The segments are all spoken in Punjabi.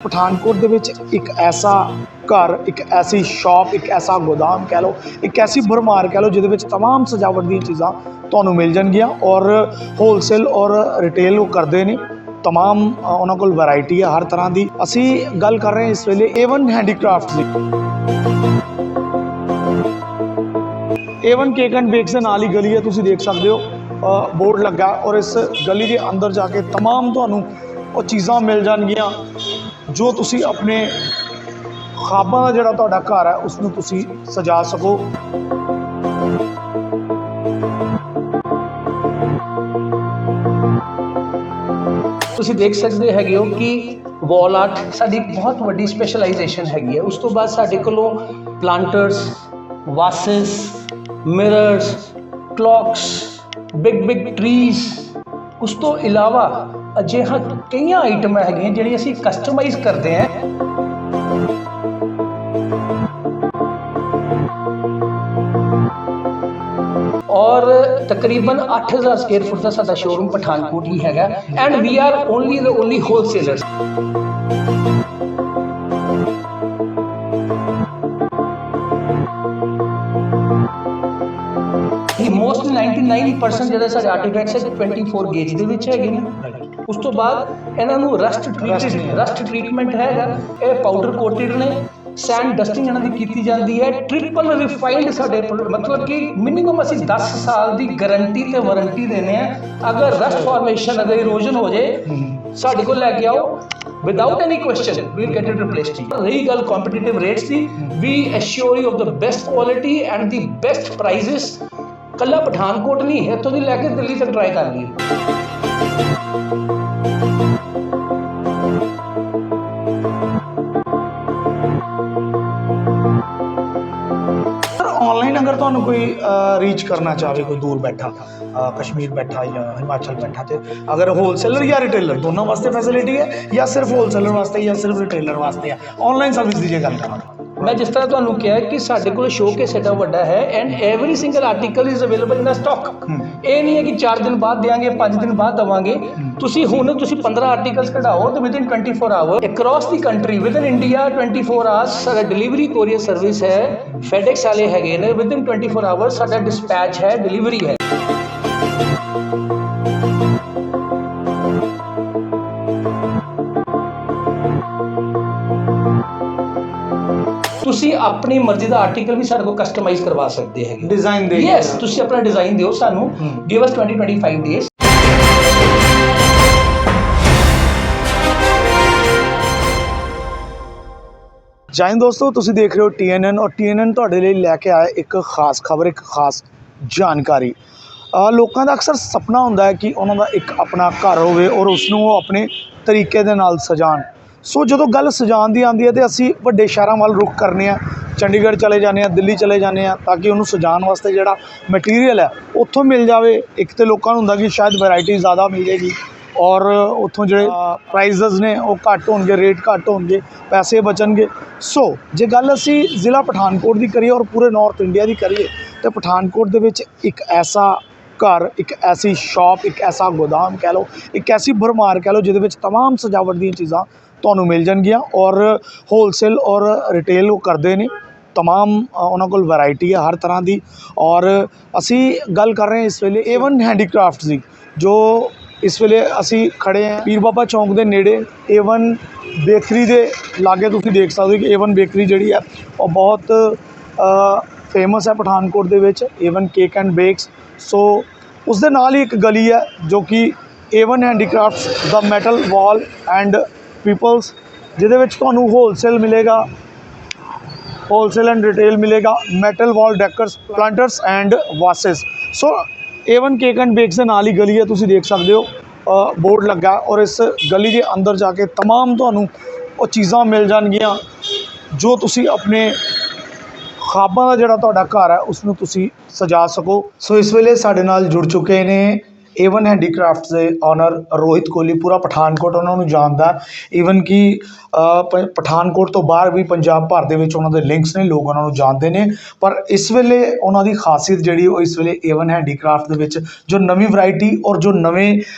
ਪਠਾਨਕੋਟ ਦੇ ਵਿੱਚ ਇੱਕ ਐਸਾ ਘਰ, ਇੱਕ ਐਸੀ ਸ਼ਾਪ, ਇੱਕ ਐਸਾ ਗੋਦਾਮ ਕਹਿ ਲਓ, ਇੱਕ ਐਸੀ ਭਰਮਾਰ ਕਹਿ ਲਓ ਜਿਹਦੇ ਵਿੱਚ तमाम ਸਜਾਵਟ ਦੀਆਂ ਚੀਜ਼ਾਂ ਤੁਹਾਨੂੰ ਮਿਲ ਜਾਣਗੀਆਂ ਔਰ ਹੋਲਸੇਲ ਔਰ ਰਿਟੇਲ ਉਹ ਕਰਦੇ ਨੇ। तमाम ਉਹਨਾਂ ਕੋਲ ਵੈਰਾਈਟੀ ਹੈ ਹਰ ਤਰ੍ਹਾਂ ਦੀ। ਅਸੀਂ ਗੱਲ ਕਰ ਰਹੇ ਹਾਂ ਇਸ ਵੇਲੇ A1 handicraft the. A1 cake and Becks ਦੇ ਨਾਲ ਹੀ ਗਲੀ ਹੈ, ਤੁਸੀਂ ਦੇਖ ਸਕਦੇ ਹੋ बोर्ड लगा और इस गली के अंदर जाके तमाम तुहानू वो चीज़ां मिल जाएगियां जो तुसी अपने ख्वाबां दा जिहड़ा तुहाडा घर है उसनू तुसी सजा सको। ਤੁਸੀਂ देख सकते हैगे हो कि वॉल आर्ट साडी बहुत वड्डी स्पैशलाइजेशन हैगी है। उस तो बाद साडे कोलों planters, vases, mirrors, clocks, big trees, उस तो इलावा अजिहा कई आइटम है जी असी कस्टमाइज करते हैं। और तकरीबन 8000 स्क्वेयर फुट का साडा शोरूम पठानकोट ही हैगा and we are only the only wholesalers. Mostly 99% जो सारे आर्टिफैक्ट्स है 24 गेज के है। उस तो बाद इन्हों रस्ट ट्रीटमेंट है, ये पाउडर कोटेड ने, सैंड डस्टिंग इन्हों की की जाती है, ट्रिपल रिफाइंड साडे मतलब कि मिनिमम असी 10 साल की गारंटी ते वारंटी देने हैं। अगर रस्ट फॉर्मेशन अगर इरोजन हो जाए साडे को लैके आओ without any question we will get it replaced. रही गल कॉम्पिटिटिव रेट्स की, we assure you of the best quality and the best prices. कला पठानकोट नहीं है तो लैके दिल्ली तक ट्राई कर ली। ऑनलाइन अगर तुहानू कोई रीच करना चाहे, कोई दूर बैठा कश्मीर बैठा या हिमाचल बैठा, तो अगर होलसेलर या रिटेलर दोनों वास्ते फैसिलिटी है या सिर्फ होलसेलर वास्ते या सिर्फ रिटेलर वास्ते है? ऑनलाइन सर्विस की गल करा मैं जिस तरह तुहानू कहा कि साडे कोल शोकेस एडा वड्डा है and every single article is available in stock. ये नहीं है कि 4 दिन बाद देंगे 5 दिन बाद देवांगे। तुसी हुण तुसी 15 आर्टिकल्स कढाओ तो within 24 hour across the country within India 24 hours साडा डिलीवरी कोरियर सर्विस है। फेडेक्स वाले हैगे ने विद इन 24 आवर्स साडा डिस्पैच है, डिलीवरी है। तुसी अपनी मर्जी का आर्टिकल भी सारे को कस्टमाइज करवा सकते हैं, डिजाइन दे। यस, तुसी अपना डिजाइन दियो सानू, गिव अस 20-25 डेज। जय हिंद दोस्तों, तुसी देख रहे हो TNN और TNN तुहाडे लई लैके आया एक खास खबर, एक खास जानकारी। लोगों का अक्सर सपना होंदा है कि उन्हों का एक अपना घर होवे और उसनू वो अपने तरीके दे नाल सजान। सो जो गल सजान की आती है तो असी वड्डे शहरों वाल रुख करने, चंडीगढ़ चले जाने, दिल्ली चले जाने, ताकि उन्होंने सजान वास्ते जोड़ा मटीरियल है उत्थों मिल जाए। एक तो लोगों को होंदा कि शायद वैरायटी ज़्यादा मिल जाएगी और उत्थों जो प्राइजेस ने वो घट होंगे, रेट घट होंगे, पैसे बचनगे। सो जे गल असी ज़िला पठानकोट की करिए और पूरे नॉर्थ इंडिया की करिए तो पठानकोट दे विच एक ऐसा घर, एक ऐसी शॉप, एक ऐसा गोदाम कह लो, एक ऐसी भरमार कह लो जिहदे विच तमाम सजावट दी चीज़ां तुहानू मिल जाएगियां और होलसेल और रिटेल वो करते हैं। तमाम उन्होंने कोल वैरायटी है हर तरह की। और असी गल कर रहे हैं इस वेले A1 हैंडीक्राफ्ट की, जो इस वेले असी खड़े हैं पीर बाबा चौंक के नेड़े A1 बेकरी के लागे। तुसीं देख सकते हो कि A1 बेकरी जी है और बहुत फेमस है पठानकोट के विच, A1 केक एंड बेक्स। सो उस दे नाल ही एक गली है जो कि A1 handicraft the metal wall and peoples, जिहदे विच तुहानू होलसेल मिलेगा, होलसेल एंड रिटेल मिलेगा, metal wall decors, planters and vases. So A1 cake and bakes के नाल ही गली है, तुसीं देख सकते हो बोर्ड लगा और इस गली के अंदर जाके तमाम तुहानू वो चीज़ां मिल जाएगियां जो तुसीं अपने ख्वाबां दा जिहड़ा तुहाडा घर है उसनू तुसीं सजा सको। सो इस वेले साडे नाल जुड़ चुके ने A1 हैंडीक्राफ्ट के ऑनर रोहित कोहली। पूरा पठानकोट उन्होंने जानता, ईवन कि पठानकोट तो बाहर भी पंजाब भर दे विच उन्हां दे लिंक्स ने, लोग उन्होंने जानते हैं। पर इस वेले उन्हां दी खासियत जिहड़ी इस वेले A1 हैंडीक्राफ्ट दे विच जो नवी वैरायटी और जो नवे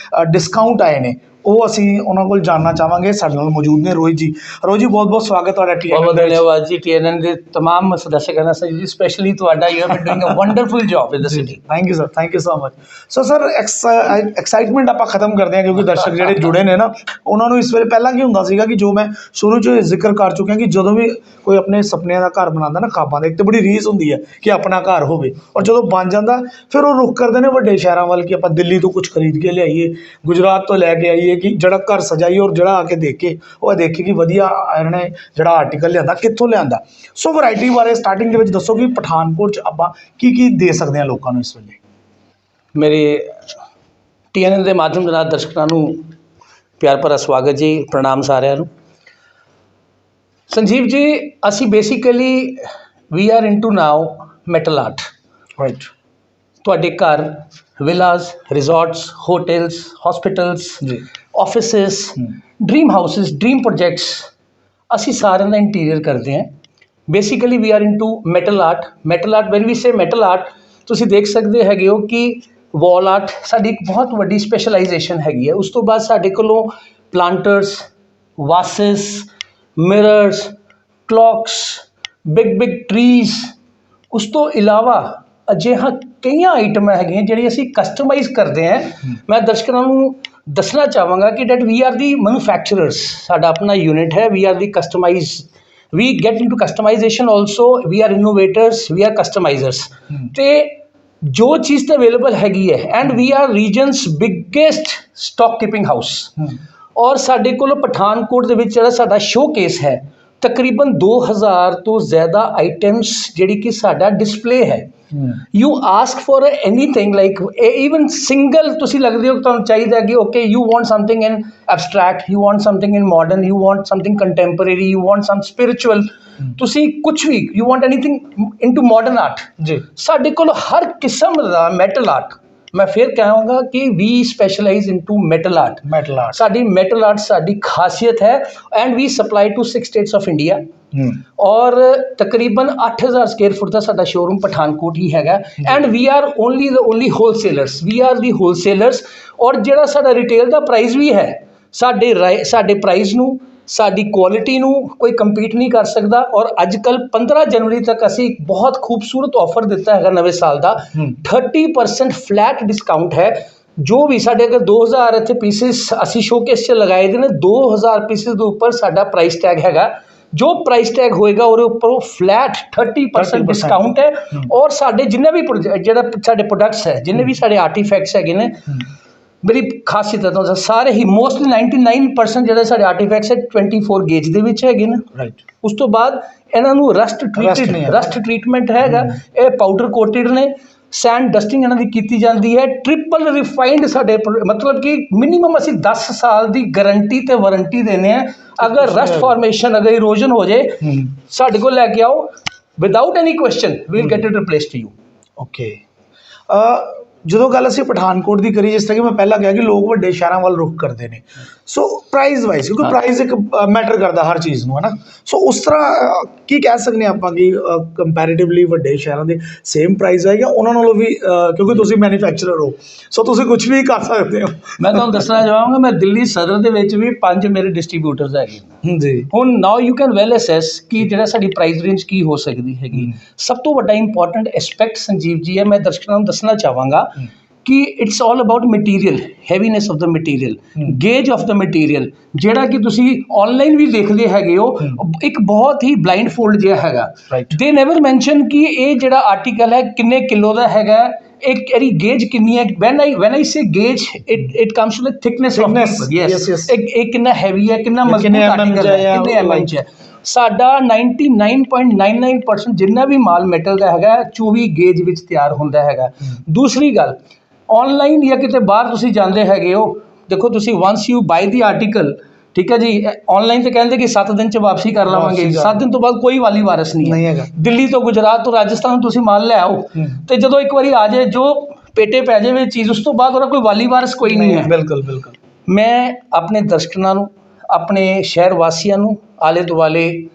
डिस्काउंट आए ने ਉਹ ਅਸੀਂ ਉਹਨਾਂ ਕੋਲ ਜਾਣਨਾ ਚਾਹਾਂਗੇ। ਸਾਡੇ ਨਾਲ ਮੌਜੂਦ ਨੇ ਰੋਹਿਤ ਜੀ। ਰੋਹਿਤ ਜੀ, ਬਹੁਤ ਬਹੁਤ ਸਵਾਗਤ ਤੁਹਾਡਾ ਬਹੁਤ ਬਹੁਤ ਧੰਨਵਾਦ ਜੀ। TNN ਦੇ ਤਮਾਮ ਦਰਸ਼ਕਾਂ ਦਾ ਜੀ, ਸਪੈਸ਼ਲੀ ਤੁਹਾਡਾ। You have been doing a wonderful job in the city. Thank you sir, thank you so much. Sir excitement ਆਪਾਂ ਖਤਮ ਕਰਦੇ ਹਾਂ, ਕਿਉਂਕਿ ਦਰਸ਼ਕ ਜਿਹੜੇ ਜੁੜੇ ਨੇ ਨਾ, ਉਹਨਾਂ ਨੂੰ ਇਸ ਵੇਲੇ ਪਹਿਲਾਂ ਕੀ ਹੁੰਦਾ ਸੀਗਾ ਕਿ ਜੋ ਮੈਂ ਸ਼ੁਰੂ 'ਚ ਜ਼ਿਕਰ ਕਰ ਚੁੱਕਿਆ ਕਿ ਜਦੋਂ ਵੀ ਕੋਈ ਆਪਣੇ ਸੁਪਨਿਆਂ ਦਾ ਘਰ ਬਣਾਉਂਦਾ ਨਾ, ਖਾਬਾਂ ਦਾ, ਇੱਕ ਤਾਂ ਬੜੀ ਰੀਸ ਹੁੰਦੀ ਹੈ ਕਿ ਆਪਣਾ ਘਰ ਹੋਵੇ, ਔਰ ਜਦੋਂ ਬਣ ਜਾਂਦਾ ਫਿਰ ਉਹ ਰੁੱਖ ਕਰਦੇ ਨੇ ਵੱਡੇ ਸ਼ਹਿਰਾਂ ਵੱਲ ਕਿ ਆਪਾਂ ਦਿੱਲੀ ਤੋਂ ਕੁਝ ਖਰੀਦ ਕੇ ਲਿਆਈਏ, ਗੁਜਰਾਤ ਤੋਂ ਲੈ ਕੇ ਆਈਏ, ਕਿ ਜਿਹੜਾ ਘਰ ਸਜਾਈਏ, ਔਰ ਜਿਹੜਾ ਆ ਕੇ ਦੇਖੇ ਉਹ ਦੇਖੇ ਕਿ ਵਧੀਆ ਇਹਨਾਂ ਨੇ ਜਿਹੜਾ ਆਰਟੀਕਲ ਲਿਆਂਦਾ ਕਿੱਥੋਂ ਲਿਆਂਦਾ। ਸੋ ਵੈਰਾਈਟੀ ਬਾਰੇ ਸਟਾਰਟਿੰਗ ਦੇ ਵਿੱਚ ਦੱਸੋ ਕਿ ਪਠਾਨਕੋਟ 'ਚ ਆਪਾਂ ਕੀ ਕੀ ਦੇ ਸਕਦੇ ਹਾਂ ਲੋਕਾਂ ਨੂੰ ਇਸ ਵੇਲੇ। ਮੇਰੇ TNN ਦੇ ਮਾਧਿਅਮ ਦੇ ਨਾਲ ਦਰਸ਼ਕਾਂ ਨੂੰ ਪਿਆਰ ਭਰਾ ਸਵਾਗਤ ਜੀ, ਪ੍ਰਣਾਮ ਸਾਰਿਆਂ ਨੂੰ। ਸੰਜੀਵ ਜੀ, ਅਸੀਂ basically we are into now metal art. Right. ਤੁਹਾਡੇ ਘਰ, ਵਿਲਾਸ, ਰਿਜ਼ੋਰਟਸ, ਹੋਟਲਸ, ਹਸਪੀਟਲਸ, ਜੀ, offices, dream houses, dream projects, ਅਸੀਂ ਸਾਰਿਆਂ ਦਾ ਇੰਟੀਰੀਅਰ ਕਰਦੇ ਹਾਂ। Basically we are into metal art. Metal art, when we say metal art, ਤੁਸੀਂ ਦੇਖ ਸਕਦੇ ਹੈਗੇ ਹੋ ਕਿ ਵਾਲ ਆਰਟ ਸਾਡੀ ਇੱਕ ਬਹੁਤ ਵੱਡੀ ਸਪੈਸ਼ਲਾਈਜੇਸ਼ਨ ਹੈਗੀ ਹੈ। ਉਸ ਤੋਂ ਬਾਅਦ ਸਾਡੇ ਕੋਲੋਂ ਪਲਾਂਟਰਸ, ਵਾਸਿਸ, ਮਿਰਰਸ, ਕਲੌਕਸ, ਬਿਗ ਟਰੀਜ਼, ਉਸ ਤੋਂ ਇਲਾਵਾ ਅਜਿਹਾ ਕਈਆਂ ਆਈਟਮਾਂ ਹੈਗੀਆਂ ਜਿਹੜੀਆਂ ਅਸੀਂ ਕਸਟਮਾਈਜ਼ ਕਰਦੇ ਹਾਂ। ਮੈਂ ਦਰਸ਼ਕਾਂ ਨੂੰ ਦੱਸਣਾ ਚਾਹਾਂਗਾ ਕਿ that we are the manufacturers. ਸਾਡਾ ਆਪਣਾ ਯੂਨਿਟ ਹੈ। We are the customise, we get into customisation also. We are innovators, we are customisers. ਅਤੇ ਜੋ ਚੀਜ਼ ਤਾਂ ਅਵੇਲੇਬਲ ਹੈਗੀ ਹੈ, and we are region's biggest stock keeping house. ਔਰ ਸਾਡੇ ਕੋਲ ਪਠਾਨਕੋਟ ਦੇ ਵਿੱਚ ਜਿਹੜਾ ਸਾਡਾ ਸ਼ੋਕੇਸ ਹੈ, ਤਕਰੀਬਨ 2000 ਤੋਂ ਜ਼ਿਆਦਾ ਆਈਟਮਸ ਜਿਹੜੀ ਕਿ ਸਾਡਾ ਡਿਸਪਲੇ ਹੈ। You ask for anything like even single, ਤੁਸੀਂ ਲੱਗਦੇ ਹੋ ਤੁਹਾਨੂੰ ਚਾਹੀਦਾ ਕਿ okay you want something in abstract, you want something in modern, you want something contemporary, you want some spiritual, ਤੁਸੀਂ ਕੁਛ ਵੀ, you want anything into modern art, ਜੀ ਸਾਡੇ ਕੋਲ ਹਰ ਕਿਸਮ ਦਾ ਮੈਟਲ ਆਰਟ। ਮੈਂ ਫਿਰ ਕਹਾਂਗਾ ਕਿ we specialise into metal art. Metal art ਸਾਡੀ ਮੈਟਲ ਆਰਟ ਸਾਡੀ ਖਾਸੀਅਤ ਹੈ। And we supply to 6 states of India. ਔਰ ਤਕਰੀਬਨ 8000 ਸਕੁਅਰ ਫੁੱਟ ਦਾ ਸਾਡਾ ਸ਼ੋਰੂਮ ਪਠਾਨਕੋਟ ਹੀ ਹੈਗਾ। And we are only wholesalers. We are the wholesalers. ਔਰ ਜਿਹੜਾ ਸਾਡਾ ਰਿਟੇਲ ਦਾ ਪ੍ਰਾਈਸ ਵੀ ਹੈ, ਸਾਡੇ ਪ੍ਰਾਈਸ ਨੂੰ, ਸਾਡੀ ਕੁਆਲਿਟੀ ਨੂੰ ਕੋਈ ਕੰਪੀਟ ਨਹੀਂ ਕਰ ਸਕਦਾ। ਔਰ ਅੱਜ ਕੱਲ੍ਹ 15 ਜਨਵਰੀ ਤੱਕ ਅਸੀਂ ਬਹੁਤ ਖੂਬਸੂਰਤ ਆਫਰ ਦਿੱਤਾ ਹੈਗਾ ਨਵੇਂ ਸਾਲ ਦਾ। 30% ਫਲੈਟ ਡਿਸਕਾਊਂਟ ਹੈ। ਜੋ ਵੀ ਸਾਡੇ ਅਗਰ 2000 ਇੱਥੇ ਪੀਸਿਸ ਅਸੀਂ ਸ਼ੋਕੇਸ 'ਚ ਲਗਾਏ ਦੇ ਨੇ, 2000 ਪੀਸਿਸ ਦੇ ਉੱਪਰ ਸਾਡਾ ਪ੍ਰਾਈਸ ਟੈਗ ਹੈਗਾ। ਜੋ ਪ੍ਰਾਈਸ ਟੈਗ ਹੋਏਗਾ ਉਹਦੇ ਉੱਪਰ ਉਹ ਫਲੈਟ 30% ਡਿਸਕਾਊਂਟ ਹੈ। ਔਰ ਸਾਡੇ ਜਿੰਨੇ ਵੀ ਜਿਹੜਾ ਸਾਡੇ ਪ੍ਰੋਡਕਟਸ ਹੈ, ਜਿੰਨੇ ਵੀ ਸਾਡੇ ਆਰਟੀਫੈਕਟਸ ਹੈਗੇ ਨੇ, ਮੇਰੀ ਖਾਸੀਅਤ ਹੈ ਤਾਂ ਸਾਰੇ ਹੀ ਮੋਸਟਲੀ 99% ਜਿਹੜੇ ਸਾਡੇ ਆਰਟੀਫੈਕਟਸ ਹੈ 24 ਗੇਜ ਦੇ ਵਿੱਚ ਹੈਗੇ ਨੇ। ਰਾਈਟ। ਉਸ ਤੋਂ ਬਾਅਦ ਇਹਨਾਂ ਨੂੰ ਰਸਟ ਟ੍ਰੀਟਮੈਂਟ ਹੈਗਾ। ਇਹ ਪਾਊਡਰ ਕੋਟਿਡ ਨੇ। ਸੈਂਡ ਡਸਟਿੰਗ ਇਹਨਾਂ ਦੀ ਕੀਤੀ ਜਾਂਦੀ ਹੈ। ਟ੍ਰਿਪਲ ਰਿਫਾਈਨਡ ਸਾਡੇ, ਮਤਲਬ ਕਿ ਮਿਨੀਮਮ ਅਸੀਂ 10 ਸਾਲ ਦੀ ਗਾਰੰਟੀ ਤੇ ਵਾਰੰਟੀ ਦਿੰਦੇ ਹਾਂ। ਅਗਰ ਰਸਟ ਫਾਰਮੇਸ਼ਨ, ਅਗਰ ਇਰੋਜਨ ਹੋ ਜਾਏ, ਸਾਡੇ ਕੋਲ ਲੈ ਕੇ ਆਓ, without any question we will get it replace to you. Okay. ਜਦੋਂ ਗੱਲ ਅਸੀਂ ਪਠਾਨਕੋਟ ਦੀ ਕਰੀ, ਜਿਸ ਤਰ੍ਹਾਂ ਕਿ ਮੈਂ ਪਹਿਲਾਂ ਕਿਹਾ ਕਿ ਲੋਕ ਵੱਡੇ ਸ਼ਹਿਰਾਂ ਵੱਲ ਰੁਖ ਕਰਦੇ ਨੇ, ਸੋ ਪ੍ਰਾਈਸ ਵਾਈਜ਼, ਕਿਉਂਕਿ ਪ੍ਰਾਈਸ ਇੱਕ ਮੈਟਰ ਕਰਦਾ ਹਰ ਚੀਜ਼ ਨੂੰ, ਹੈ ਨਾ। ਸੋ ਉਸ ਤਰ੍ਹਾਂ ਕੀ ਕਹਿ ਸਕਦੇ ਹਾਂ ਆਪਾਂ ਕਿ ਕੰਪੈਰੀਟਿਵਲੀ ਵੱਡੇ ਸ਼ਹਿਰਾਂ ਦੇ ਸੇਮ ਪ੍ਰਾਈਸ ਹੈ, ਜਾਂ ਉਹਨਾਂ ਨਾਲੋਂ ਵੀ, ਕਿਉਂਕਿ ਤੁਸੀਂ ਮੈਨੂਫੈਕਚਰਰ ਹੋ, ਸੋ ਤੁਸੀਂ ਕੁਝ ਵੀ ਕਰ ਸਕਦੇ ਹੋ। ਮੈਂ ਤੁਹਾਨੂੰ ਦੱਸਣਾ ਚਾਹਾਂਗਾ, ਮੈਂ ਦਿੱਲੀ ਸਦਰ ਦੇ ਵਿੱਚ ਵੀ 5 ਮੇਰੇ ਡਿਸਟਰੀਬਿਊਟਰਸ ਹੈਗੇ ਜੀ। ਹੁਣ now you can well assess ਕਿ ਜਿਹੜਾ ਸਾਡੀ ਪ੍ਰਾਈਸ ਰੇਂਜ ਕੀ ਹੋ ਸਕਦੀ ਹੈਗੀ। ਸਭ ਤੋਂ ਵੱਡਾ ਇੰਪੋਰਟੈਂਟ ਐਸਪੈਕਟ ਸੰਜੀਵ ਜੀ ਹੈ, ਮੈਂ ਦਰਸ਼ਕਾਂ ਨੂੰ ਦੱਸਣਾ ਚਾਹਾਂਗਾ ਕਿ it's all about material, heaviness of the material, gauge of the material, ਜਿਹੜਾ ਕਿ ਤੁਸੀਂ ਆਨਲਾਈਨ ਵੀ ਦੇਖਦੇ ਹੈਗੇ ਹੋ, ਇੱਕ ਬਹੁਤ ਹੀ ਬਲਾਈਂਡ ਫੋਲਡ ਜਿਹਾ ਹੈਗਾ। ਦੇ ਨੈਵਰ ਮੈਂਸ਼ਨ ਕਿ ਇਹ ਜਿਹੜਾ ਆਰਟੀਕਲ ਹੈ ਕਿੰਨੇ ਕਿਲੋ ਦਾ ਹੈਗਾ, ਇਹਦੀ ਗੇਜ ਕਿੰਨੀ ਹੈ। When I say gauge, it comes to the thickness of paper. Yes, ਇਹ ਕਿੰਨਾ ਹੈਵੀ ਹੈ, ਕਿੰਨਾ ਮਜ਼ਬੂਤ ਆਰਟੀਕਲ ਹੈ, ਕਿੰਨੇ mm ਹੈ। ਸਾਡਾ 99.99% ਜਿੰਨਾ ਵੀ ਮਾਲ ਮੈਟਲ ਦਾ ਹੈਗਾ 24 ਗੇਜ ਵਿੱਚ ਤਿਆਰ ਹੁੰਦਾ ਹੈਗਾ। ਦੂਸਰੀ ਗੱਲ, ਆਨਲਾਈਨ ਜਾਂ ਕਿਤੇ ਬਾਹਰ ਤੁਸੀਂ ਜਾਂਦੇ ਹੈਗੇ ਹੋ, ਦੇਖੋ ਤੁਸੀਂ ones you by the article, ਠੀਕ ਹੈ ਜੀ, ਆਨਲਾਈਨ ਤੇ ਕਹਿੰਦੇ ਕਿ 7 ਦਿਨ 'ਚ ਵਾਪਸੀ ਕਰ ਲਵਾਂਗੇ। 7 ਦਿਨ ਤੋਂ ਬਾਅਦ ਕੋਈ ਵਾਲੀ ਵਾਰਸ ਨਹੀਂ ਹੈਗਾ। ਦਿੱਲੀ ਤੋਂ, ਗੁਜਰਾਤ ਤੋਂ, ਰਾਜਸਥਾਨ ਤੋਂ ਤੁਸੀਂ ਮਾਲ ਲੈ ਆਓ, ਤੇ ਜਦੋਂ ਇੱਕ ਵਾਰੀ ਆ ਜਾਏ, ਜੋ ਪੇਟੇ ਪੈ ਜਾਵੇ ਚੀਜ਼, ਉਸ ਤੋਂ ਬਾਅਦ ਉਹਦਾ ਕੋਈ ਵਾਲੀ ਵਾਰਸ ਕੋਈ ਨਹੀਂ ਹੈ। ਬਿਲਕੁਲ ਬਿਲਕੁਲ। ਮੈਂ ਆਪਣੇ ਦਰਸ਼ਕਾਂ ਨੂੰ, ਆਪਣੇ ਸ਼ਹਿਰ ਵਾਸੀਆਂ ਨੂੰ, ਆਲੇ ਦੁਆਲੇ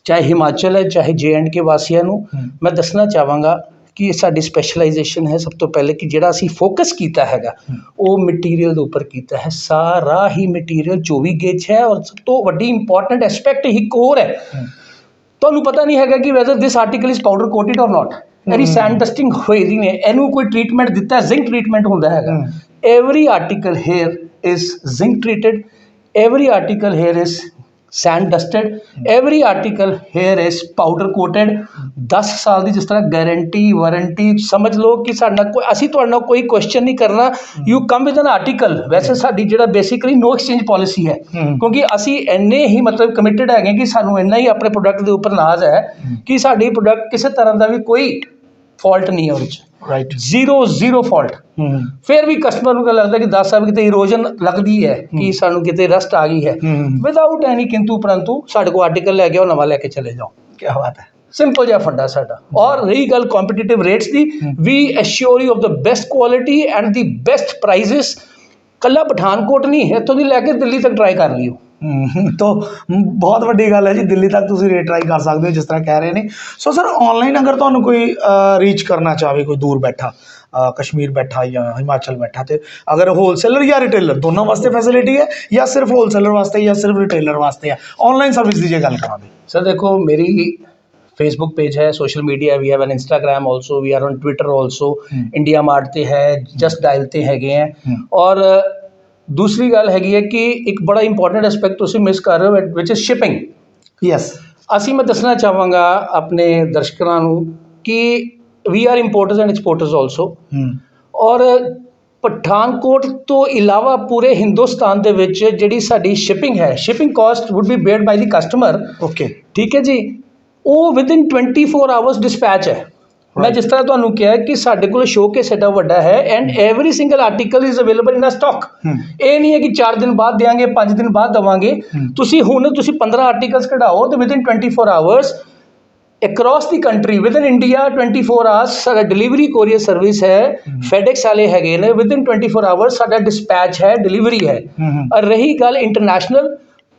ਚਾਹੇ ਹਿਮਾਚਲ ਹੈ ਚਾਹੇ JNK ਵਾਸੀਆਂ ਨੂੰ ਮੈਂ ਦੱਸਣਾ ਚਾਹਾਂਗਾ ਕਿ ਸਾਡੀ ਸਪੈਸ਼ਲਾਈਜੇਸ਼ਨ ਹੈ ਸਭ ਤੋਂ ਪਹਿਲੇ ਕਿ ਜਿਹੜਾ ਅਸੀਂ ਫੋਕਸ ਕੀਤਾ ਹੈਗਾ ਉਹ ਮਟੀਰੀਅਲ ਦੇ ਉੱਪਰ ਕੀਤਾ ਹੈ। ਸਾਰਾ ਹੀ ਮਟੀਰੀਅਲ 24 ਗੇਜ ਹੈ। ਔਰ ਸਭ ਤੋਂ ਵੱਡੀ ਇੰਪੋਰਟੈਂਟ ਐਸਪੈਕਟ ਇੱਕ ਹੋਰ ਹੈ, ਤੁਹਾਨੂੰ ਪਤਾ ਨਹੀਂ ਹੈਗਾ ਕਿ weather this article is powder coated ਔਰ ਨਾਟ। ਇਹਦੀ ਸੈਂਡ ਡਸਟਿੰਗ ਹੋਈ ਦੀ ਨੇ, ਇਹਨੂੰ ਕੋਈ ਟ੍ਰੀਟਮੈਂਟ ਦਿੱਤਾ, ਜ਼ਿੰਕ ਟ੍ਰੀਟਮੈਂਟ ਹੁੰਦਾ ਹੈਗਾ। Every article hair is zinc treated, every article here is sand dusted, every article here is powder coated। 10 ਸਾਲ ਦੀ ਜਿਸ ਤਰ੍ਹਾਂ ਗਾਰੰਟੀ ਵਾਰੰਟੀ ਸਮਝ ਲਓ ਕਿ ਸਾਡਾ ਕੋਈ, ਅਸੀਂ ਤੁਹਾਡੇ ਨਾਲ ਕੋਈ ਕੁਐਸਚਨ ਨਹੀਂ ਕਰਨਾ, you come with an article. ਵੈਸੇ ਸਾਡੀ ਜਿਹੜਾ ਬੇਸਿਕਲੀ ਨੋ ਐਕਸਚੇਂਜ ਪਾਲਿਸੀ ਹੈ, ਕਿਉਂਕਿ ਅਸੀਂ ਇੰਨੇ ਹੀ ਮਤਲਬ ਕਮਿਟਡ ਹੈਗੇ ਕਿ ਸਾਨੂੰ ਇੰਨਾ ਹੀ ਆਪਣੇ ਪ੍ਰੋਡਕਟ ਦੇ ਉੱਪਰ ਨਾਜ਼ ਹੈ ਕਿ ਸਾਡੀ ਪ੍ਰੋਡਕਟ ਕਿਸੇ ਤਰ੍ਹਾਂ ਦਾ ਵੀ ਕੋਈ ਫਾਲਟ ਨਹੀਂ ਹੈ ਉਹਦੇ 'ਚ, ਰਾਈਟ, ਜ਼ੀਰੋ ਫਾਲਟ। ਫਿਰ ਵੀ ਕਸਟਮਰ ਨੂੰ ਲੱਗਦਾ ਕਿ 10 ਸਾਲ ਕਿਤੇ ਇਰੋਜਨ ਲੱਗਦੀ ਹੈ ਕਿ ਸਾਨੂੰ ਕਿਤੇ ਰਸਟ ਆ ਗਈ ਹੈ, ਵਿਦਆਊਟ ਐਨੀ ਕਿੰਤੂ ਪਰੰਤੂ ਸਾਡੇ ਕੋਲ ਆਰਟੀਕਲ ਲੈ ਕੇ ਉਹ ਨਵਾਂ ਲੈ ਕੇ ਚਲੇ ਜਾਓ। ਕੀ ਬਾਤ ਹੈ, ਸਿੰਪਲ ਜਿਹਾ ਫੰਡਾ ਸਾਡਾ। ਔਰ ਰਹੀ ਗੱਲ ਕੰਪੀਟੀਟਿਵ ਰੇਟਸ ਦੀ, we assure you of the best quality and the best prices. ਕੱਲਾ ਪਠਾਨਕੋਟ ਨਹੀਂ, ਇੱਥੋਂ ਦੀ ਲੈ ਕੇ ਦਿੱਲੀ ਤੱਕ ਟਰਾਈ ਕਰ ਲਿਓ। तो बहुत ਵੱਡੀ ਗੱਲ ਹੈ ਜੀ, ਦਿੱਲੀ ਤੱਕ ਤੁਸੀਂ ਰੇਟ ਟਰਾਈ ਕਰ ਸਕਦੇ ਹੋ ਜਿਸ ਤਰ੍ਹਾਂ ਕਹਿ ਰਹੇ ਨੇ। ਸੋ ਸਰ ਆਨਲਾਈਨ ਅਗਰ ਤੁਹਾਨੂੰ ਕੋਈ ਰੀਚ ਕਰਨਾ ਚਾਹਵੇ, ਕੋਈ ਦੂਰ ਬੈਠਾ ਕਸ਼ਮੀਰ ਬੈਠਾ ਜਾਂ ਹਿਮਾਚਲ ਬੈਠਾ, ਤੇ ਅਗਰ ਹੋਲਸੇਲਰ ਜਾਂ ਰਿਟੇਲਰ ਦੋਨਾਂ ਵਾਸਤੇ ਫੈਸਿਲਿਟੀ ਹੈ ਜਾਂ ਸਿਰਫ ਹੋਲਸੇਲਰ ਵਾਸਤੇ ਜਾਂ ਸਿਰਫ ਰਿਟੇਲਰ ਵਾਸਤੇ ਹੈ ਆਨਲਾਈਨ ਸਰਵਿਸ ਦੀ ਜੇ ਗੱਲ ਕਰਾਂਗੇ? ਸਰ ਦੇਖੋ, ਮੇਰੀ ਫੇਸਬੁੱਕ ਪੇਜ ਹੈ, ਸੋਸ਼ਲ ਮੀਡੀਆ ਵੀ ਹੈ, one Instagram also, we are on Twitter also, India mart 'ਤੇ ਹੈ, ਜਸਟ ਡਾਇਲ 'ਤੇ ਹੈਗੇ ਹੈ। ਔਰ ਦੂਸਰੀ ਗੱਲ ਹੈਗੀ ਹੈ ਕਿ ਇੱਕ ਬੜਾ ਇੰਪੋਰਟੈਂਟ ਐਸਪੈਕਟ ਤੁਸੀਂ ਮਿਸ ਕਰ ਰਹੇ ਹੋ, ਵਿਚ ਇਜ਼ ਸ਼ਿਪਿੰਗ। ਯੈਸ, ਅਸੀਂ ਮੈਂ ਦੱਸਣਾ ਚਾਹਾਂਗਾ ਆਪਣੇ ਦਰਸ਼ਕਾਂ ਨੂੰ ਕਿ ਵੀ ਆਰ ਇੰਪੋਰਟਰਸ ਐਂਡ ਐਕਸਪੋਰਟਰਸ ਆਲਸੋ। ਔਰ ਪਠਾਨਕੋਟ ਤੋਂ ਇਲਾਵਾ ਪੂਰੇ ਹਿੰਦੁਸਤਾਨ ਦੇ ਵਿੱਚ ਜਿਹੜੀ ਸਾਡੀ ਸ਼ਿਪਿੰਗ ਹੈ, ਸ਼ਿਪਿੰਗ ਕਾਸਟ ਵੁੱਡ ਬੀ ਬੇਅਰਡ ਬਾਈ ਦੀ ਕਸਟਮਰ। ਓਕੇ, ਠੀਕ ਹੈ ਜੀ, ਉਹ ਵਿਦਿਨ 24 ਆਵਰਸ ਡਿਸਪੈਚ ਹੈ। ਮੈਂ ਜਿਸ ਤਰ੍ਹਾਂ ਤੁਹਾਨੂੰ ਕਿਹਾ ਕਿ ਸਾਡੇ ਕੋਲ ਸ਼ੋਕੇਸ ਐਡਾ ਵੱਡਾ ਹੈ and every single article is available in a stock. ਇਹ ਨਹੀਂ ਹੈ ਕਿ 4 ਦਿਨ ਬਾਅਦ ਦੇਵਾਂਗੇ, 5 ਦਿਨ ਬਾਅਦ ਦੇਵਾਂਗੇ। ਤੁਸੀਂ 15 ਆਰਟੀਕਲਸ ਕਢਾਓ ਤੇ ਵਿਦਿਨ 24 ਆਵਰਸ ਅਕ੍ਰੋਸ ਦੀ ਕੰਟਰੀ, ਵਿਦਿਨ ਇੰਡੀਆ 24 ਆਵਰਸ ਸਾਡਾ ਡਿਲੀਵਰੀ ਕੋਰੀਅਰ ਸਰਵਿਸ ਹੈ। ਫੈਡੈਕਸ ਵਾਲੇ ਹੈਗੇ ਨੇ, ਵਿਦਿਨ 24 ਆਵਰਸ ਸਾਡਾ ਡਿਸਪੈਚ ਹੈ, ਡਿਲੀਵਰੀ ਹੈ। ਔਰ ਰਹੀ ਗੱਲ ਇੰਟਰਨੈਸ਼ਨਲ,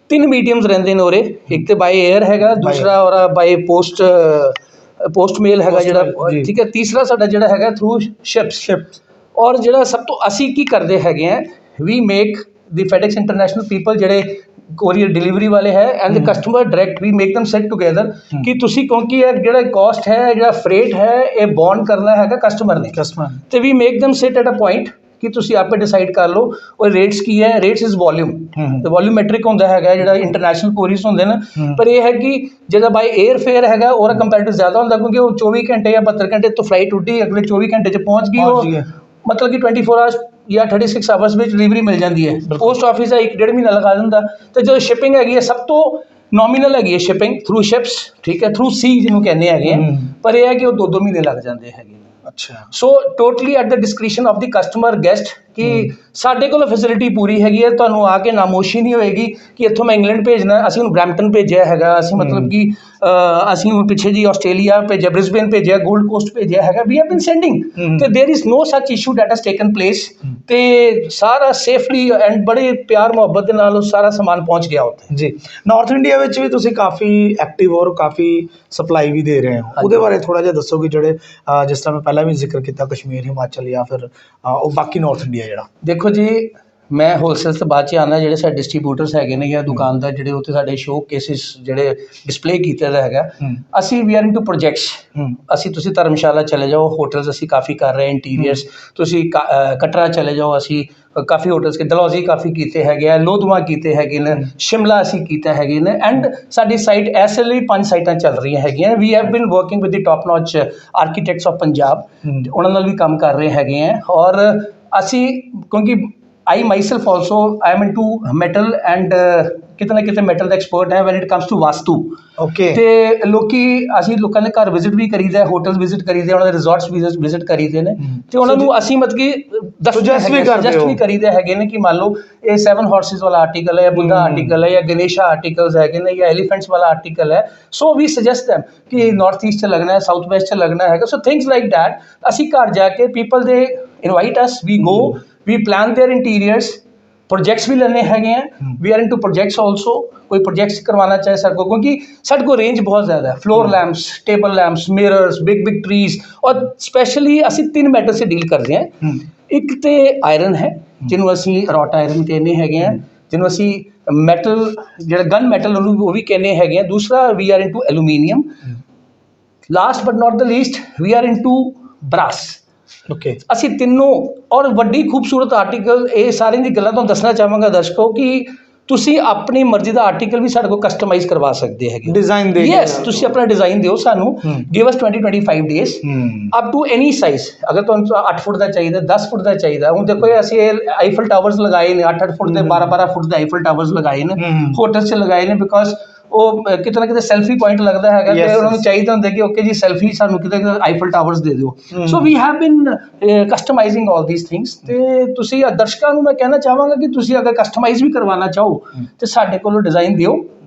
3 ਮੀਡੀਅਮਸ ਰਹਿੰਦੇ ਨੇ ਉਰੇ, ਇੱਕ ਤੇ ਬਾਈ 에ਅਰ ਹੈਗਾ, ਦੂਸਰਾ ਔਰ ਬਾਈ ਪੋਸਟ ਮੇਲ ਹੈਗਾ ਜਿਹੜਾ, ਠੀਕ ਹੈ, ਤੀਸਰਾ ਸਾਡਾ ਜਿਹੜਾ ਹੈਗਾ ਥਰੂ ਸ਼ਿਪਸ। ਔਰ ਜਿਹੜਾ ਸਭ ਤੋਂ ਅਸੀਂ ਕੀ ਕਰਦੇ ਹੈਗੇ ਆ, we make the FedEx international people ਜਿਹੜੇ ਕੋਰੀਅਰ ਡਿਲੀਵਰੀ ਵਾਲੇ ਹੈ and the customer direct, we make them set together ਕਿ ਤੁਸੀਂ, ਕਿਉਂਕਿ ਇਹ ਜਿਹੜਾ ਕਾਸਟ ਹੈ, ਜਿਹੜਾ ਫਰੇਟ ਹੈ, ਇਹ ਬੌਂਡ ਕਰਨਾ ਹੈਗਾ ਕਸਟਮਰ ਨੇ, ਤੇ ਵੀ ਮੇਕ ਦਮ ਸਿਟ ਐਟ ਅ ਪੁਆਇੰਟ ਕਿ ਤੁਸੀਂ ਆਪੇ ਡਿਸਾਈਡ ਕਰ ਲਓ। ਔਰ ਰੇਟਸ ਕੀ ਹੈ, ਰੇਟਸ ਇਜ਼ ਵੋਲਿਊਮ, ਤੇ ਵੋਲਿਊਮੈਟ੍ਰਿਕ ਹੁੰਦਾ ਹੈਗਾ ਜਿਹੜਾ ਇੰਟਰਨੈਸ਼ਨਲ ਕੋਰੀਅਰਸ ਹੁੰਦੇ ਨੇ। ਪਰ ਇਹ ਹੈ ਕਿ ਜਿਹੜਾ ਬਾਈ 에ਅਰ ਫੇਅਰ ਹੈਗਾ ਉਹਦਾ ਕੰਪੈਰੀਟਿਵ ਜ਼ਿਆਦਾ ਹੁੰਦਾ, ਕਿਉਂਕਿ ਉਹ 24 ਘੰਟੇ ਜਾਂ 72 ਘੰਟੇ ਤੋਂ ਫਲਾਈਟ ਉੱਡੀ, ਅਗਲੇ 24 ਘੰਟੇ 'ਚ ਪਹੁੰਚ ਗਈ, ਉਹ ਮਤਲਬ ਕਿ 24 ਆਵਰਸ ਜਾਂ 36 ਆਵਰਸ ਵਿੱਚ ਡਿਲੀਵਰੀ ਮਿਲ ਜਾਂਦੀ ਹੈ। ਪੋਸਟ ਆਫਿਸ ਦਾ 1-1.5 ਮਹੀਨਾ ਲਗਾ ਦਿੰਦਾ। ਤੇ ਜਦੋਂ ਸ਼ਿਪਿੰਗ ਹੈਗੀ ਹੈ, ਸਭ ਤੋਂ ਨੋਮੀਨਲ ਹੈਗੀ ਹੈ ਸ਼ਿਪਿੰਗ ਥਰੂ ਸ਼ਿਪਸ, ਠੀਕ ਹੈ, ਥਰੂ ਸੀ ਜਿਹਨੂੰ ਕਹਿੰਦੇ ਹੈਗੇ ਆ। ਪਰ ਇਹ ਹੈ ਕਿ ਉਹ 2-2 ਮਹੀਨੇ ਲੱਗ ਜਾਂਦੇ ਹੈਗੇ। ਅੱਛਾ, so totally at the discretion of the customer guest ਕਿ ਸਾਡੇ ਕੋਲ ਫੈਸਿਲਿਟੀ ਪੂਰੀ ਹੈਗੀ ਹੈ। ਤੁਹਾਨੂੰ ਆ ਕੇ ਨਾਮੋਸ਼ੀ ਨਹੀਂ ਹੋਏਗੀ ਕਿ ਇੱਥੋਂ ਮੈਂ ਇੰਗਲੈਂਡ ਭੇਜਣਾ, ਅਸੀਂ ਹੁਣ ਬਰੈਂਪਟਨ ਭੇਜਿਆ ਹੈਗਾ, ਅਸੀਂ ਮਤਲਬ ਕਿ ਅਸੀਂ ਹੁਣ ਪਿੱਛੇ ਜੀ ਆਸਟ੍ਰੇਲੀਆ ਭੇਜਿਆ, ਬ੍ਰਿਸਬੇਨ ਭੇਜਿਆ, ਗੋਲਡ ਕੋਸਟ ਭੇਜਿਆ ਹੈਗਾ। ਵੀ ਹੈਵ ਬੀਨ ਸੈਂਡਿੰਗ, ਤੇ ਦੇਰ ਇਜ਼ ਨੋ ਸੱਚ issue that has taken place. ਤੇ ਸਾਰਾ ਸੇਫਲੀ ਐਂਡ ਬੜੇ ਪਿਆਰ ਮੁਹੱਬਤ ਦੇ ਨਾਲ ਉਹ ਸਾਰਾ ਸਮਾਨ ਪਹੁੰਚ ਗਿਆ ਉੱਥੇ ਜੀ। ਨਾਰਥ ਇੰਡੀਆ ਵਿੱਚ ਵੀ ਤੁਸੀਂ ਕਾਫੀ ਐਕਟਿਵ ਔਰ ਕਾਫੀ ਸਪਲਾਈ ਵੀ ਦੇ ਰਹੇ ਹੋ, ਉਹਦੇ ਬਾਰੇ ਥੋੜ੍ਹਾ ਜਿਹਾ ਦੱਸੋ ਕਿ ਜਿਹੜੇ ਜਿਸ ਤਰ੍ਹਾਂ ਮੈਂ ਪਹਿਲਾਂ ਵੀ ਜ਼ਿਕਰ ਕੀਤਾ ਕਸ਼ਮੀਰ, ਹਿਮਾਚਲ ਜਾਂ ਫਿਰ ਉਹ ਬਾਕੀ ਨਾਰਥ ਇੰਡੀਆ ਜਿਹੜਾ। ਦੇਖੋ ਜੀ, ਮੈਂ ਹੋਲਸੇਲ ਤੋਂ ਬਾਅਦ 'ਚ ਆਉਣਾ, ਜਿਹੜੇ ਸਾਡੇ ਡਿਸਟਰੀਬਿਊਟਰਸ ਹੈਗੇ ਨੇ ਜਾਂ ਦੁਕਾਨਦਾਰ ਜਿਹੜੇ ਉੱਥੇ ਸਾਡੇ ਸ਼ੋ ਕੇਸਿਸ ਜਿਹੜੇ ਡਿਸਪਲੇ ਕੀਤੇ ਦਾ ਹੈਗਾ, ਅਸੀਂ ਵੀ ਆਰ ਇਨਟੂ ਪ੍ਰੋਜੈਕਟਸ। ਤੁਸੀਂ ਧਰਮਸ਼ਾਲਾ ਚਲੇ ਜਾਓ, ਹੋਟਲਸ ਅਸੀਂ ਕਾਫੀ ਕਰ ਰਹੇ, ਇੰਟੀਰੀਅਰਸ। ਤੁਸੀਂ ਕਟਰਾ ਚਲੇ ਜਾਓ, ਅਸੀਂ ਕਾਫੀ ਹੋਟਲਸ, ਡਲਹੌਜ਼ੀ ਕਾਫੀ ਕੀਤੇ ਹੈਗੇ ਆ, ਲੋਧਵਾ ਕੀਤੇ ਹੈਗੇ ਨੇ, ਸ਼ਿਮਲਾ ਅਸੀਂ ਕੀਤਾ ਹੈਗੇ ਨੇ। ਐਂਡ ਸਾਡੀ ਸਾਈਟ ਇਸ ਲਈ 5 ਸਾਈਟਾਂ ਚੱਲ ਰਹੀਆਂ ਹੈਗੀਆਂ। ਵੀ ਹੈਵ ਬਿਨ working with the top notch architects of Punjab, ਉਹਨਾਂ ਨਾਲ ਵੀ ਕੰਮ ਕਰ ਰਹੇ ਹੈਗੇ ਆ। ਔਰ ਅਸੀਂ, ਕਿਉਂਕਿ I myself also I am into metal and ਕਿਤੇ ਨਾ ਕਿਤੇ ਮੈਟਲ ਦਾ ਐਕਸਪਰਟ ਹੈ when it comes to vastu. Okay, ਤੇ ਅਸੀਂ ਲੋਕਾਂ ਦੇ ਘਰ ਵਿਜ਼ਿਟ ਵੀ ਕਰੀਦਾ, ਹੋਟਲ ਵਿਜ਼ਿਟ ਕਰੀਦੇ, ਉਹਨਾਂ ਦੇ ਰਿਜ਼ੋਰਟਸ ਵਿਜ਼ਿਟ ਕਰੀਦੇ ਨੇ, ਤੇ ਉਹਨਾਂ ਨੂੰ ਅਸੀਂ ਮਤਲਬ ਕਿ ਸੁਜੈਸਟ ਵੀ ਕਰੀਦੇ ਹੈਗੇ ਨੇ ਕਿ ਮੰਨ ਲਓ ਇਹ 7 ਹਾਰਸਿਸ ਵਾਲਾ ਆਰਟੀਕਲ ਹੈ, ਬੁੱਧਾ ਆਰਟੀਕਲ ਹੈ, ਜਾਂ ਗਣੇਸ਼ਾ ਆਰਟੀਕਲਸ ਹੈਗੇ ਨੇ, ਜਾਂ ਐਲੀਫੈਂਟਸ ਵਾਲਾ ਆਰਟੀਕਲ ਹੈ। ਸੋ ਵੀ ਸੁਜੈਸਟ ਦੈਮ ਕਿ ਨਾਰਥ ਈਸਟ 'ਚ ਲੱਗਣਾ ਹੈ, ਸਾਊਥ ਵੈਸਟ 'ਚ ਲੱਗਣਾ ਹੈਗਾ। ਸੋ ਥਿੰਗਸ ਲਾਈਕ ਦੈਟ ਅਸੀਂ ਘਰ ਜਾ ਕੇ ਪੀਪਲ ਦੇ invite us, we go, we plan their interiors, projects भी लेने हैगे हैं, we are into projects also, कोई प्रोजेक्ट्स करवाना चाहे सर को, क्योंकि सर को रेंज बहुत ज़्यादा है, floor lamps, table lamps, mirrors, big trees, और स्पैशली ਅਸੀਂ 3 मैटर से डील करते हैं। एक तो आयरन है ਜਿਹਨੂੰ ਅਸੀਂ ਰੌਟ ਆਇਰਨ ਕਹਿੰਦੇ ਹੈਗੇ ਆ, ਜਿਹਨੂੰ ਅਸੀਂ ਮੈਟਲ ਜਿਹੜਾ ਗਨ ਮੈਟਲ ਉਹਨੂੰ ਉਹ ਵੀ ਕਹਿੰਦੇ ਹੈਗੇ ਆ। ਦੂਸਰਾ we are into aluminium. Last but not the least we are into brass. Okay, ਅਸੀਂ ਤਿੰਨੋਂ ਔਰ ਵੱਡੀ ਖੂਬਸੂਰਤ ਆਰਟੀਕਲ, ਇਹ ਸਾਰਿਆਂ ਦੀ ਗੱਲਾਂ ਤੁਹਾਨੂੰ ਦੱਸਣਾ ਚਾਹਾਂਗਾ ਦਰਸ਼ਕੋ ਕਿ ਤੁਸੀਂ ਆਪਣੀ ਮਰਜ਼ੀ ਦਾ ਆਰਟੀਕਲ ਵੀ ਸਾਡੇ ਕੋਲ ਕਸਟਮਾਈਜ਼ ਕਰਵਾ ਸਕਦੇ ਹੈਗੇ ਡਿਜ਼ਾਈਨ ਦੇ ਯੈਸ। ਤੁਸੀਂ ਆਪਣਾ ਡਿਜ਼ਾਈਨ ਦਿਓ ਸਾਨੂੰ, give us 20-25 days up to any size. ਅਗਰ ਤੁਹਾਨੂੰ 8 ਫੁੱਟ ਦਾ ਚਾਹੀਦਾ, 10 ਫੁੱਟ ਦਾ ਚਾਹੀਦਾ, ਹੁਣ ਦੇਖੋ ਅਸੀਂ ਆਈਫਲ ਟਾਵਰਸ ਲਗਾਏ ਨੇ 8-8 ਫੁੱਟ ਦੇ, 12-12 ਫੁੱਟ ਦੇ ਆਈਫਲ ਟਾਵਰਸ ਲਗਾਏ ਨੇ, ਹੋਟਲ 'ਚ ਲਗਾਏ ਨੇ, ਬਿਕੋਜ਼ ਉਹ ਕਿਤੇ ਨਾ ਕਿਤੇ ਸੈਲਫੀ ਪੁਆਇੰਟ ਲੱਗਦਾ ਹੈਗਾ ਤੇ ਉਹਨਾਂ ਨੂੰ ਚਾਹੀਦਾ ਹੁੰਦਾ ਕਿ ਓਕੇ ਜੀ ਸੈਲਫੀ ਸਾਨੂੰ ਕਿਤੇ ਆਈਫਲ ਟਾਵਰਸ ਦੇ ਦਿਓ। ਸੋ ਵੀ ਹੈਵ ਬਿਨ ਕਸਟਮਾਈਜ਼ਿੰਗ ਆਲ ਥੀਸ ਥਿੰਗਸ। ਤੇ ਤੁਸੀਂ ਦਰਸ਼ਕਾਂ ਨੂੰ ਮੈਂ ਕਹਿਣਾ ਚਾਹਾਂਗਾ ਕਿ ਤੁਸੀਂ ਅਗਰ ਕਸਟਮਾਈਜ਼ ਵੀ ਕਰਵਾਉਣਾ ਚਾਹੋ ਤੇ ਸਾਡੇ ਕੋਲੋਂ ਡਿਜ਼ਾਈਨ ਦਿਓ,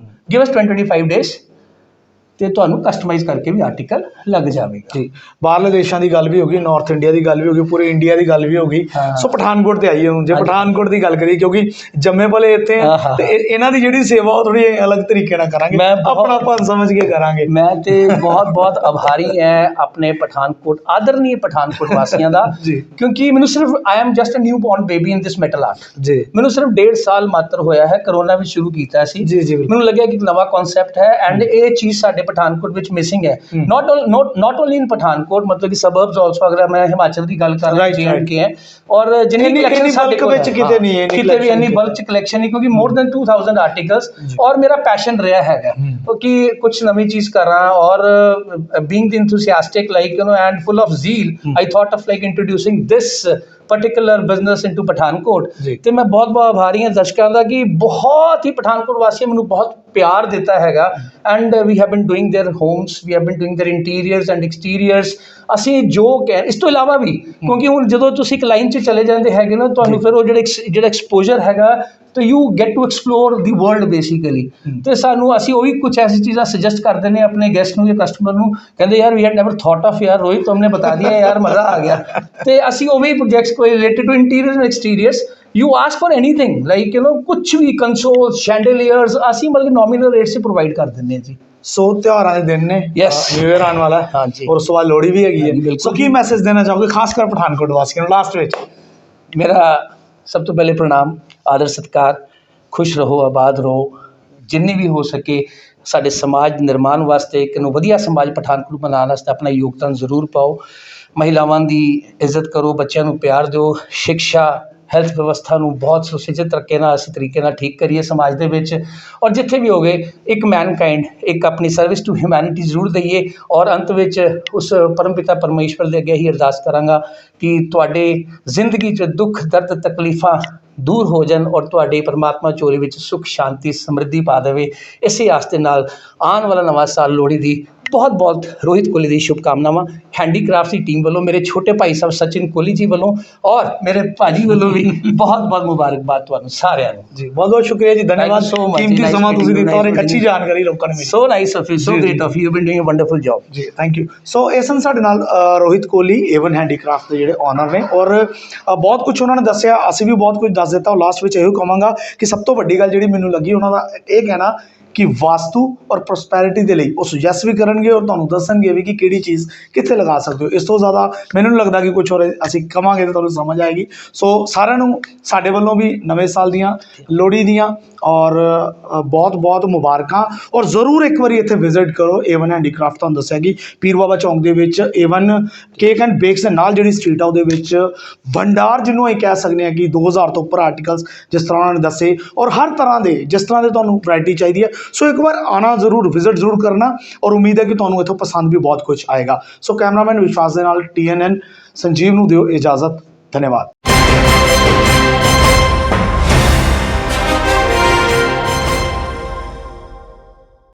ਗਿਵ ਅਸ 20-25 ਡੇਜ਼, ਤੇ ਤੁਹਾਨੂੰ ਕਸਟਮਾਈਜ਼ ਕਰਕੇ ਵੀ ਆਰਟੀਕਲ ਲੱਗ ਜਾਵੇਗਾ ਜੀ। ਬਾਹਰਲੇ ਦੇਸ਼ਾਂ ਦੀ ਗੱਲ ਵੀ ਹੋ ਗਈ, ਨਾਰਥ ਇੰਡੀਆ ਦੀ ਗੱਲ ਵੀ ਹੋ ਗਈ, ਪੂਰੇ ਇੰਡੀਆ ਦੀ ਗੱਲ ਵੀ ਹੋ ਗਈ। ਸੋ ਪਠਾਨਕੋਟ ਤੇ ਆਈਏ ਹੁਣ, ਜੇ ਪਠਾਨਕੋਟ ਦੀ ਗੱਲ ਕਰੀਏ, ਕਿਉਂਕਿ ਜੰਮੇ ਪਲੇ ਇੱਥੇ ਆ ਤੇ ਇਹਨਾਂ ਦੀ ਜਿਹੜੀ ਸੇਵਾ ਉਹ ਥੋੜੀ ਅਲੱਗ ਤਰੀਕੇ ਨਾਲ ਕਰਾਂਗੇ, ਆਪਣਾ ਪਨ ਸਮਝ ਕੇ ਕਰਾਂਗੇ। ਮੈਂ ਤੇ ਬਹੁਤ ਆਭਾਰੀ ਹੈ ਆਪਣੇ ਪਠਾਨਕੋਟ, ਆਦਰਨੀय ਪਠਾਨਕੋਟ ਵਾਸੀਆਂ ਦਾ, ਕਿਉਂਕਿ ਮੈਨੂੰ ਸਿਰਫ I am just a newborn baby in this metal art ਜੀ। ਮੈਨੂੰ ਸਿਰਫ 1.5 ਸਾਲ ਮਾਤਰ ਹੋਇਆ ਹੈ, ਕਰੋਨਾ ਵਿੱਚ ਸ਼ੁਰੂ ਕੀਤਾ ਸੀ। ਮੈਨੂੰ ਲੱਗਿਆ ਕਿ ਇੱਕ ਨਵਾਂ ਕਨਸੈਪਟ ਹੈ ਐਂਡ ਇਹ ਚੀਜ਼ ਸਾਡੇ ਪਠਾਨਕੋਟ ਵਿੱਚ ਮਿਸਿੰਗ ਹੈ। not only in ਪਠਾਨਕੋਟ, ਮਤਲਬ ਕਿ ਸਬਰਬਸ ਆਲਸੋ। ਅਗਰ ਮੈਂ ਹਿਮਾਚਲ ਦੀ ਗੱਲ ਕਰ ਰਿਹਾ, JNK ਹੈ, ਔਰ ਜਿੰਨੀ ਕਲੈਕਸ਼ਨ ਸਾਡੇ ਕੋਲ ਵਿੱਚ ਕਿਤੇ ਨਹੀਂ ਹੈ, ਕਿਤੇ ਵੀ ਇੰਨੀ ਬਲਕ ਚ ਕਲੈਕਸ਼ਨ ਨਹੀਂ, ਕਿਉਂਕਿ ਮੋਰ ਦੈਨ 2000 ਆਰਟੀਕਲਸ। ਔਰ ਮੇਰਾ ਪੈਸ਼ਨ ਰਿਹਾ ਹੈਗਾ ਕਿ ਕੁਛ ਨਵੀਂ ਚੀਜ਼ ਕਰਾਂ, ਔਰ being the enthusiastic like you know and full of zeal, I thought of like introducing this particular business into Pathankot. ਤੇ ਮੈਂ ਬਹੁਤ ਆਭਾਰੀ ਹਾਂ ਦਰਸ਼ਕਾਂ ਦਾ ਕਿ ਬਹੁਤ ਹੀ ਪਠਾਨਕੋਟ ਵਾਸੀਆਂ ਮੈਨੂੰ ਬਹੁਤ ਪਿਆਰ ਦਿੱਤਾ ਹੈਗਾ। And we have been doing their homes, we have been doing their interiors and exteriors. ਅਸੀਂ ਜੋ ਕਹਿ, ਇਸ ਤੋਂ ਇਲਾਵਾ ਵੀ, ਕਿਉਂਕਿ ਹੁਣ ਜਦੋਂ ਤੁਸੀਂ ਇੱਕ ਲਾਈਨ 'ਚ ਚਲੇ ਜਾਂਦੇ ਹੈਗੇ ਨਾ, ਤੁਹਾਨੂੰ ਫਿਰ ਉਹ ਜਿਹੜਾ ਐਕਸਪੋਜਰ ਹੈਗਾ, ਤੇ you get to explore the world basically. ਤੇ ਸਾਨੂੰ ਅਸੀਂ ਉਹ ਵੀ ਕੁਛ ਐਸੀ ਚੀਜ਼ਾਂ ਸੁਜੈਸਟ ਕਰਦੇ ਨੇ ਆਪਣੇ ਗੈਸਟ ਨੂੰ ਜਾਂ ਕਸਟਮਰ ਨੂੰ, ਕਹਿੰਦੇ ਯਾਰ ਵੀ ਹੈਡ ਨੈਵਰ ਥॉट ਆਫ ਯਾਰ ਰੋਹਿਤ ਤੁਮਨੇ ਬਤਾ ਦਿਆ ਯਾਰ, ਮਜ਼ਾ ਆ ਗਿਆ। ਤੇ ਅਸੀਂ ਉਹ ਵੀ ਪ੍ਰੋਜੈਕਟਸ ਕੋਈ related to interior and exteriors, you ask for anything like you know ਕੁਛ ਵੀ, ਕੰਸੋਲ, ਸ਼ੈਂਡਲੀਅਰਸ, ਅਸੀਂ ਮਤਲਬ ਨੋਮੀਨਲ ਰੇਟ 'ਤੇ ਪ੍ਰੋਵਾਈਡ ਕਰ ਦਿੰਦੇ ਹਾਂ ਜੀ। ਸੋ ਤਿਉਹਾਰਾਂ ਦੇ ਦਿਨ ਨੇ, ਨਿਊ ਈਅਰ ਆਉਣ ਵਾਲਾ, ਔਰ ਉਸ ਤੋਂ ਬਾਅਦ ਲੋਹੜੀ ਵੀ ਹੈਗੀ ਹੈ। ਸੋ ਕੀ ਮੈਸੇਜ ਦੇਣਾ ਚਾਹੋਗੇ ਖਾਸ ਕਰ ਪਠਾਨਕੋਟ ਵਾਸੀਆਂ ਨੂੰ ਲਾਸਟ ਵਿੱਚ? ਮੇਰਾ ਸਭ ਤੋਂ ਪਹਿਲੇ ਪ੍ਰਣਾਮ, ਆਦਰ ਸਤਿਕਾਰ, ਖੁਸ਼ ਰਹੋ, ਆਬਾਦ ਰਹੋ, ਜਿੰਨੀ ਵੀ ਹੋ ਸਕੇ ਸਾਡੇ ਸਮਾਜ ਨਿਰਮਾਣ ਵਾਸਤੇ, ਇੱਕ ਨੂੰ ਵਧੀਆ ਸਮਾਜ ਪਠਾਨਕੋਟ ਬਣਾਉਣ ਵਾਸਤੇ ਆਪਣਾ ਯੋਗਦਾਨ ਜ਼ਰੂਰ ਪਾਓ। ਮਹਿਲਾਵਾਂ ਦੀ ਇੱਜ਼ਤ ਕਰੋ, ਬੱਚਿਆਂ ਨੂੰ ਪਿਆਰ ਦਿਓ, ਸਿੱਖਿਆ, ਹੈਲਥ ਵਿਵਸਥਾ ਨੂੰ ਬਹੁਤ ਸੁਚੱਜੇ ਤਰੀਕੇ ਨਾਲ ਠੀਕ ਕਰੀਏ ਸਮਾਜ ਦੇ ਵਿੱਚ। ਔਰ ਜਿੱਥੇ ਵੀ ਹੋਵੇ ਇੱਕ ਮੈਨਕਾਈਂਡ, ਇੱਕ ਆਪਣੀ ਸਰਵਿਸ ਟੂ ਹਿਊਮੈਨਿਟੀ ਜ਼ਰੂਰ ਦਈਏ। ਔਰ ਅੰਤ ਵਿੱਚ ਉਸ ਪਰਮਪਿਤਾ ਪਰਮੇਸ਼ਵਰ ਦੇ ਅੱਗੇ ਹੀ ਅਰਦਾਸ ਕਰਾਂਗਾ ਕਿ ਤੁਹਾਡੇ ਜ਼ਿੰਦਗੀ 'ਚ ਦੁੱਖ, ਦਰਦ, ਤਕਲੀਫਾਂ ਦੂਰ ਹੋ ਜਾਣ, ਔਰ ਤੁਹਾਡੇ ਪਰਮਾਤਮਾ ਝੋਲੀ ਵਿੱਚ ਸੁੱਖ, ਸ਼ਾਂਤੀ, ਸਮਰਿੱਧੀ ਪਾ ਦੇਵੇ। ਇਸੇ ਆਸ ਦੇ ਨਾਲ ਆਉਣ ਵਾਲਾ ਨਵਾਂ ਸਾਲ ਲੋਹੜੀ ਦੀ ਬਹੁਤ ਰੋਹਿਤ ਕੋਹਲੀ ਦੀ ਸ਼ੁਭਕਾਮਨਾਵਾਂ। ਹੈਂਡੀਕ੍ਰਾਫਟ ਦੀ ਟੀਮ ਵੱਲੋਂ, ਮੇਰੇ ਛੋਟੇ ਭਾਈ ਸਾਹਿਬ ਸਚਿਨ ਕੋਹਲੀ ਜੀ ਵੱਲੋਂ, ਔਰ ਮੇਰੇ ਭਾਜੀ ਵੱਲੋਂ ਵੀ ਬਹੁਤ ਮੁਬਾਰਕਬਾਦ ਤੁਹਾਨੂੰ ਸਾਰਿਆਂ ਨੂੰ ਜੀ। ਬਹੁਤ ਸ਼ੁਕਰੀਆ ਜੀ, ਧੰਨਵਾਦ। ਕੀਮਤੀ ਸਮਾਂ ਤੁਸੀਂ ਦਿੱਤਾ ਔਰ ਇੱਕ ਅੱਛੀ ਜਾਣਕਾਰੀ ਲੋਕਾਂ ਨੂੰ ਮਿਲੀ। So nice of you, so great of you, you been doing a wonderful job ਜੀ। Thank you. ਸੋ ਇਸ ਸਨ ਸਾਡੇ ਨਾਲ ਰੋਹਿਤ ਕੋਹਲੀ, ਏਵਨ ਹੈਂਡੀਕ੍ਰਾਫਟ ਦੇ ਜਿਹੜੇ ਓਨਰ ਨੇ, ਔਰ ਬਹੁਤ ਕੁਛ ਉਹਨਾਂ ਨੇ ਦੱਸਿਆ, ਅਸੀਂ ਵੀ ਬਹੁਤ ਕੁਝ ਦੱਸ ਦਿੱਤਾ। ਲਾਸਟ ਵਿੱਚ ਇਹੋ ਕਹਾਂਗਾ ਕਿ ਸਭ ਤੋਂ ਵੱਡੀ ਗੱਲ ਜਿਹੜੀ ਮੈਨੂੰ ਲੱਗੀ ਉਹਨਾਂ ਦਾ ਇਹ ਕਹਿਣਾ ਕਿ ਵਾਸਤੂ ਔਰ ਪ੍ਰੋਸਪੈਰਿਟੀ ਦੇ ਲਈ ਉਹ ਸੁਜੈਸਟ ਵੀ ਕਰਨਗੇ ਔਰ ਤੁਹਾਨੂੰ ਦੱਸਣਗੇ ਵੀ ਕਿ ਕਿਹੜੀ ਚੀਜ਼ ਕਿੱਥੇ ਲਗਾ ਸਕਦੇ ਹੋ। ਇਸ ਤੋਂ ਜ਼ਿਆਦਾ ਮੈਨੂੰ ਨਹੀਂ ਲੱਗਦਾ ਕਿ ਕੁਛ ਹੋਰ ਅਸੀਂ ਕਵਾਂਗੇ ਤਾਂ ਤੁਹਾਨੂੰ ਸਮਝ ਆਏਗੀ। ਸੋ ਸਾਰਿਆਂ ਨੂੰ ਸਾਡੇ ਵੱਲੋਂ ਵੀ ਨਵੇਂ ਸਾਲ ਦੀਆਂ, ਲੋਹੜੀ ਦੀਆਂ ਔਰ ਬਹੁਤ ਮੁਬਾਰਕਾਂ। ਔਰ ਜ਼ਰੂਰ ਇੱਕ ਵਾਰੀ ਇੱਥੇ ਵਿਜ਼ਿਟ ਕਰੋ। ਏਵਨ ਹੈਂਡੀਕ੍ਰਾਫਟ ਤੁਹਾਨੂੰ ਦੱਸਿਆ ਕਿ ਪੀਰ ਬਾਬਾ ਚੌਂਕ ਦੇ ਵਿੱਚ ਏਵਨ ਕੇਕ ਐਂਡ ਬੇਕਸ ਦੇ ਨਾਲ ਜਿਹੜੀ ਸਟਰੀਟ ਆ ਉਹਦੇ ਵਿੱਚ ਭੰਡਾਰ, ਜਿਹਨੂੰ ਅਸੀਂ ਕਹਿ ਸਕਦੇ ਹਾਂ ਕਿ 2000 ਤੋਂ ਉੱਪਰ ਆਰਟੀਕਲਸ ਜਿਸ ਤਰ੍ਹਾਂ ਉਹਨਾਂ ਨੇ ਦੱਸੇ, ਔਰ ਹਰ ਤਰ੍ਹਾਂ ਦੇ ਜਿਸ ਤਰ੍ਹਾਂ ਦੇ ਤੁਹਾਨੂੰ ਵੈਰਾਈਟੀ ਚਾਹੀਦੀ ਹੈ। ਸੋ ਇੱਕ ਵਾਰ ਆਉਣਾ ਜ਼ਰੂਰ, ਵਿਜ਼ਿਟ ਜ਼ਰੂਰ ਕਰਨਾ, ਔਰ ਉਮੀਦ ਹੈ ਕਿ ਤੁਹਾਨੂੰ ਇੱਥੋਂ ਪਸੰਦ ਵੀ ਬਹੁਤ ਕੁਛ ਆਏਗਾ। ਸੋ ਕੈਮਰਾਮੈਨ ਵਿਸ਼ਵਾਸ ਦੇ ਨਾਲ TNN ਸੰਜੀਵ ਨੂੰ ਦਿਓ ਇਜਾਜ਼ਤ। ਧੰਨਵਾਦ।